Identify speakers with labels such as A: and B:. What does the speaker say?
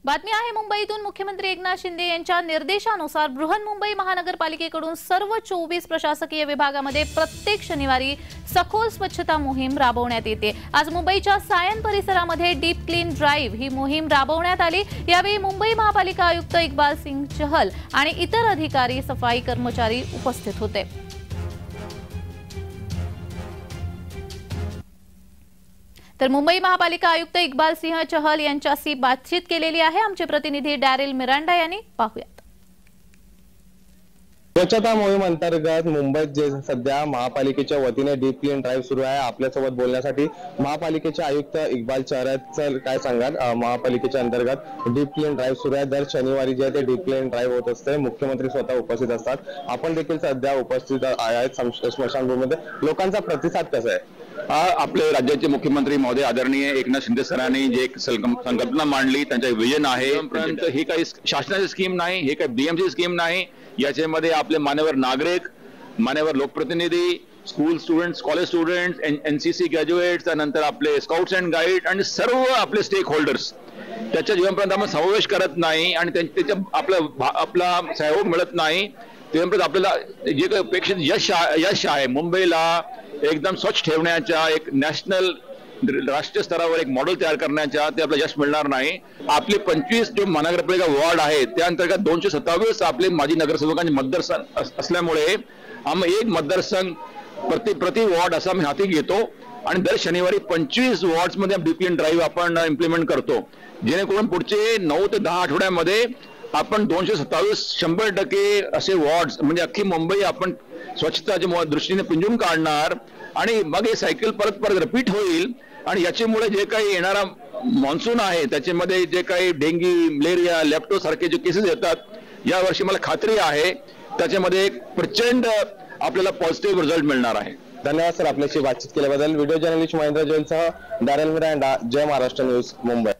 A: बातमी आहे मुंबईतून। मुख्यमंत्री एकनाथ शिंदे यांच्या निर्देशानुसार बृहन्मुंबई महानगरपालिकेकडून सर्व 24 प्रशासकीय विभागामध्ये प्रत्येक शनिवारी सखोल स्वच्छता मोहीम राबवण्यात येते। आज मुंबईच्या सायन परिसरामध्ये डीप क्लीन ड्राइव्ह ही मोहीम राबवण्यात आली। यावेळी मुंबई महापालिका आयुक्त इक्बाल सिंह चहल आणि इतर अधिकारी, सफाई कर्मचारी उपस्थित होते। तर मुंबई महापालिका आयुक्त इक्बाल सिंह चहल यांच्याशी बातचीत केलेली आहे आमचे प्रतिनिधी डॅरेल मिरांडा यांनी। पाहूयात।
B: स्वच्छता मोहीम अंतर्गत मुंबईत जे सध्या महापालिकेच्या वतीने डीप क्लीन ड्राइव्ह सुरू आहे, आपल्यासोबत बोलण्यासाठी महापालिकेचे आयुक्त इक्बाल चहल काय सांगाल? महापालिकेच्या अंतर्गत डीप क्लीन ड्राइव्ह सुरू आहे। दर शनिवारी जे ते डीप क्लीन ड्राइव्ह होत असते, मुख्यमंत्री स्वतः उपस्थित असतात, आपण देखील सध्या उपस्थित आहेत स्मशानभूमीमध्ये। लोकांचा प्रतिसाद कसा आहे?
C: आपले राज्याचे मुख्यमंत्री महोदय आदरणीय एकनाथ शिंदे सरांनी जे संकल्पना मांडली, त्यांचं विजन आहे, परंतु ही काही शासनाची स्कीम नाही, हे काही बीएमसी स्कीम नाही। याच्यामध्ये आपले मान्यवर नागरिक, मान्यवर लोकप्रतिनिधी, school students, college students, NCC graduates, त्यानंतर आपले स्काउट्स अँड गाईड आणि सर्व आपले स्टेक होल्डर्स त्याच्या जीवनपर्यंत आपण समावेश करत नाही आणि त्याच्या आपला सहयोग मिळत नाही। तेव्हापर्यंत आपल्याला जे काही अपेक्षित यश आहे मुंबईला एकदम स्वच्छ ठेवण्याच्या, एक नॅशनल राष्ट्रीय स्तरावर एक मॉडेल तयार करण्याच्या, ते आपल्याला यश मिळणार नाही। आपले 25 जो महानगरपालिका वॉर्ड आहेत त्या अंतर्गत 227 आपले माजी नगरसेवकांचे मतदारसंघ असल्यामुळे आम्ही एक मतदारसंघ प्रति वॉर्ड असा आम्ही हाती घेतो आणि दर शनिवारी 25 वॉर्ड्समध्ये डीप क्लीन ड्राइव्ह आपण इम्प्लिमेंट करतो, जेणेकरून पुढचे 9 ते 10 आठवड्यामध्ये आपण 227 100% असे वॉर्ड्स म्हणजे अख्खी मुंबई आपण स्वच्छताच्या दृष्टीने पिंजून काढणार आणि मग हे सायकल परत रिपीट होईल। आणि याच्यामुळे जे काही येणारा मॉन्सून आहे त्याच्यामध्ये जे काही डेंग्यू, मलेरिया, लेप्टो सारखे जे केसेस येतात, यावर्षी मला खात्री आहे त्याच्यामध्ये एक प्रचंड आपल्याला पॉझिटिव्ह रिझल्ट मिळणार आहे।
B: धन्यवाद सर, आपल्याशी बातचीत केल्याबद्दल। व्हिडिओ जर्नलिस्ट महेंद्र जैनसह डॅरेल मिरांडा, जय महाराष्ट्र न्यूज, मुंबई।